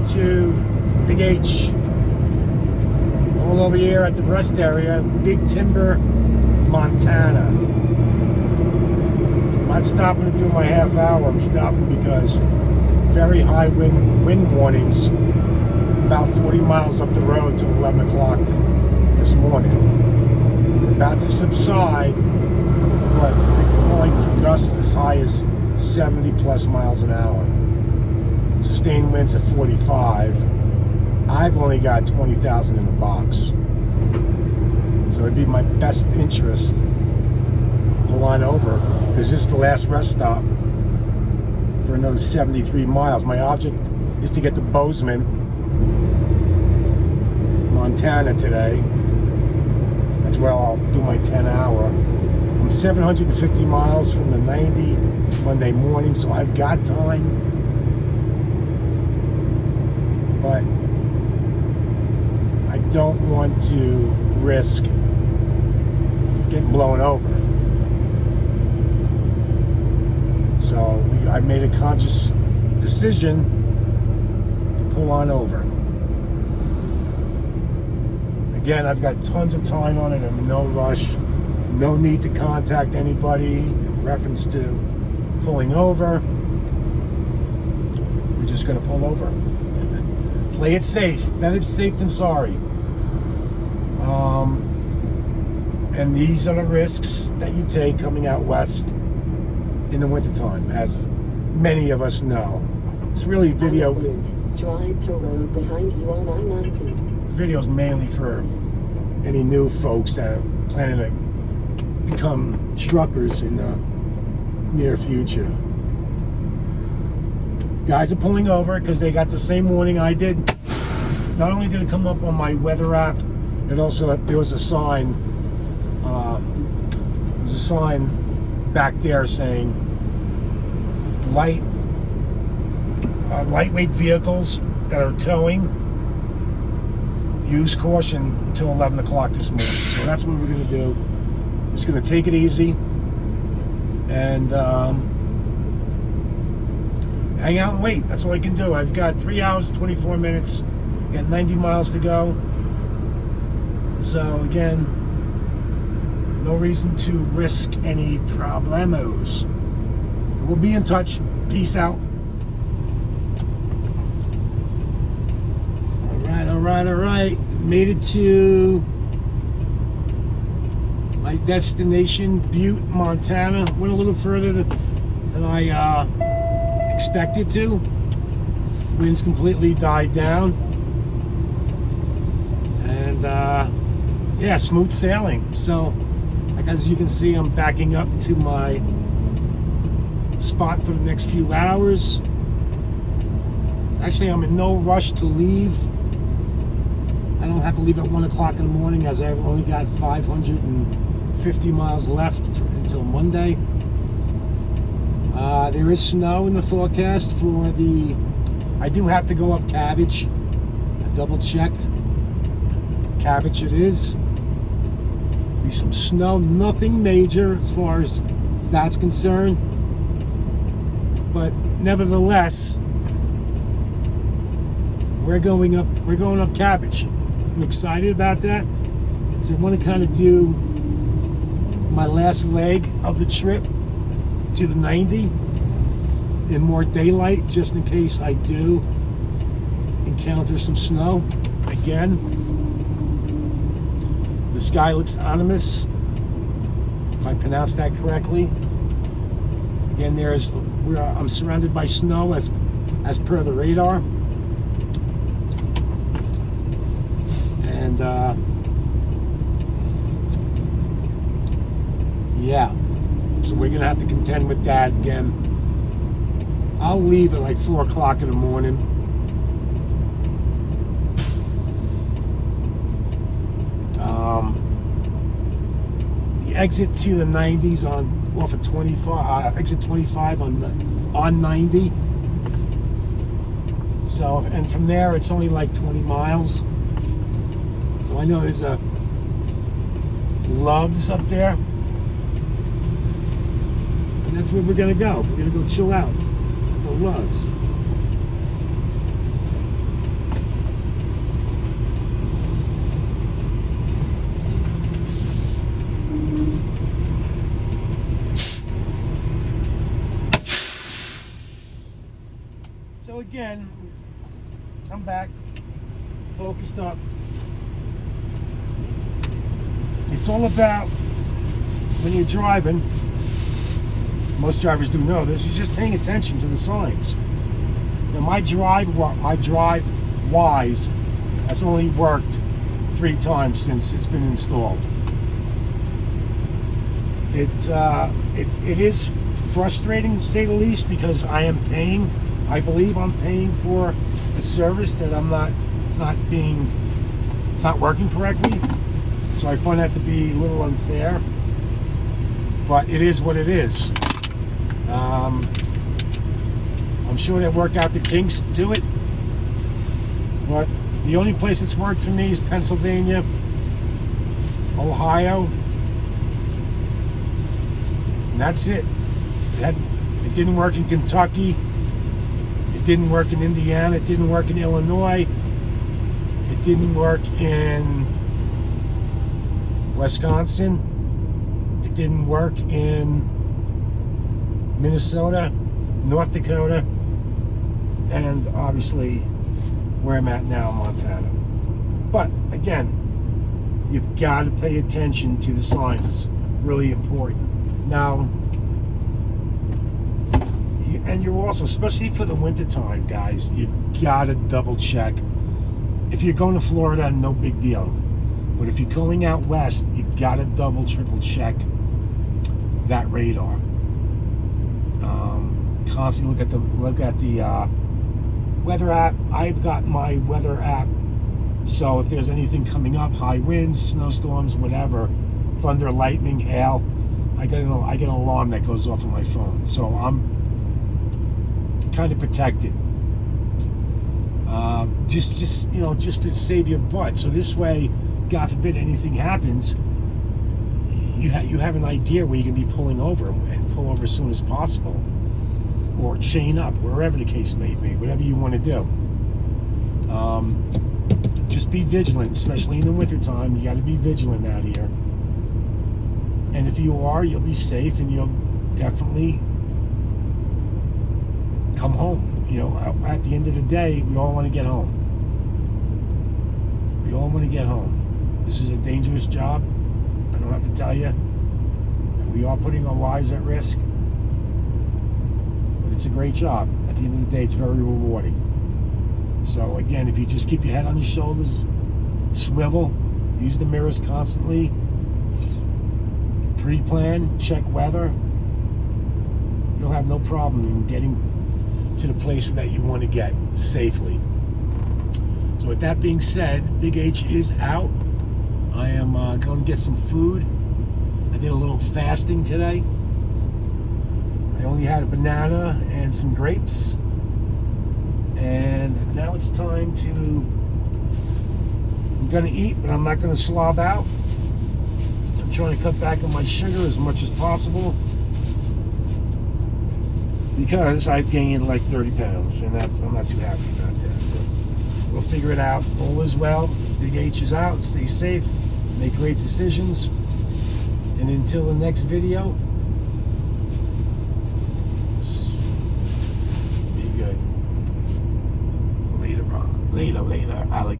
to Big H. All over here at the rest area, Big Timber, Montana. I'm not stopping to do my half hour. I'm stopping because very high wind warnings about 40 miles up the road till 11 o'clock this morning. We're about to subside, but they're calling for gusts as high as 70 plus miles an hour. Sustained winds at 45. I've only got 20,000 in the box. So it'd be my best interest to pull on over, because this is the last rest stop for another 73 miles. My object is to get to Bozeman, Montana today. That's where I'll do my 10 hour. I'm 750 miles from the 90 Monday morning, so I've got time. But I don't want to risk getting blown over. So I made a conscious decision to pull on over. Again, I've got tons of time on it. I'm in no rush. No need to contact anybody in reference to pulling over. We're just going to pull over. Play it safe. Better safe than sorry. And these are the risks that you take coming out west in the wintertime, as many of us know. It's really video. Drive to road behind you on I-90. Videos mainly for any new folks that are planning to become truckers in the near future. Guys are pulling over because they got the same warning I did. Not only did it come up on my weather app, it also, there was a sign. There's a sign back there saying lightweight vehicles that are towing, use caution until 11 o'clock this morning. So that's what we're going to do. We're just going to take it easy and hang out and wait. That's all I can do. I've got 3 hours, 24 minutes, got 90 miles to go. So again, no reason to risk any problemos. We'll be in touch. Peace out. All right. Made it to my destination, Butte, Montana. Went a little further than I expected to. Winds completely died down. And yeah, smooth sailing. So, like, as you can see, I'm backing up to my spot for the next few hours. Actually, I'm in no rush to leave. I don't have to leave at 1 o'clock in the morning, as I've only got 550 miles left until Monday. There is snow in the forecast for the... I do have to go up Cabbage. I double checked. Cabbage it is. Be some snow, nothing major as far as that's concerned. But nevertheless, we're going up Cabbage. I'm excited about that. So I want to kind of do my last leg of the trip to the 90 in more daylight, just in case I do encounter some snow again. The sky looks ominous, if I pronounce that correctly. Again, I'm surrounded by snow as per the radar. And yeah, so we're gonna have to contend with that again. I'll leave at like 4 o'clock in the morning. The exit to the 90s off of 25, exit 25 on 90. So, and from there it's only like 20 miles. So I know there's a Love's up there, and that's where we're gonna go. We're gonna go chill out at the Love's. again, I'm back, focused up. It's all about, when you're driving, most drivers do know this, is just paying attention to the signs. Now my drive wise has only worked 3 times since it's been installed. It is frustrating, to say the least, because I believe I'm paying for a service that it's not working correctly. So I find that to be a little unfair, but it is what it is. I'm sure they work out the kinks to it, but the only place it's worked for me is Pennsylvania, Ohio, and that's it. It didn't work in Kentucky, it didn't work in Indiana, it didn't work in Illinois, it didn't work in Wisconsin, it didn't work in Minnesota, North Dakota, and obviously where I'm at now, Montana. But again, you've got to pay attention to the signs. It's really important. Now, and you're also, especially for the winter time, guys, you've got to double check. If you're going to Florida, no big deal. But if you're going out west, you've got to double, triple check that radar. Constantly look at the weather app. I've got my weather app, so if there's anything coming up, high winds, snowstorms, whatever, thunder, lightning, hail, I get an alarm that goes off on my phone, so I'm kind of protected. Just to save your butt. So this way, God forbid anything happens, you have an idea where you can be pulling over and pull over as soon as possible, or chain up, wherever the case may be, whatever you want to do. Just be vigilant, especially in the wintertime. You got to be vigilant out here. And if you are, you'll be safe, and you'll definitely come home. At the end of the day, we all want to get home. We all want to get home. This is a dangerous job. I don't have to tell you that we are putting our lives at risk. But it's a great job. At the end of the day, it's very rewarding. So again, if you just keep your head on your shoulders, swivel, use the mirrors constantly, pre-plan, check weather, you'll have no problem in getting to the place that you want to get safely. So with that being said, Big H is out. I am going to get some food. I did a little fasting today. I only had a banana and some grapes. And now it's time to, I'm going to eat, but I'm not going to slob out. I'm trying to cut back on my sugar as much as possible, because I've gained like 30 pounds, and I'm not too happy about that. But we'll figure it out. All is well. Big H is out. Stay safe. Make great decisions. And until the next video, be good. Later on. Later.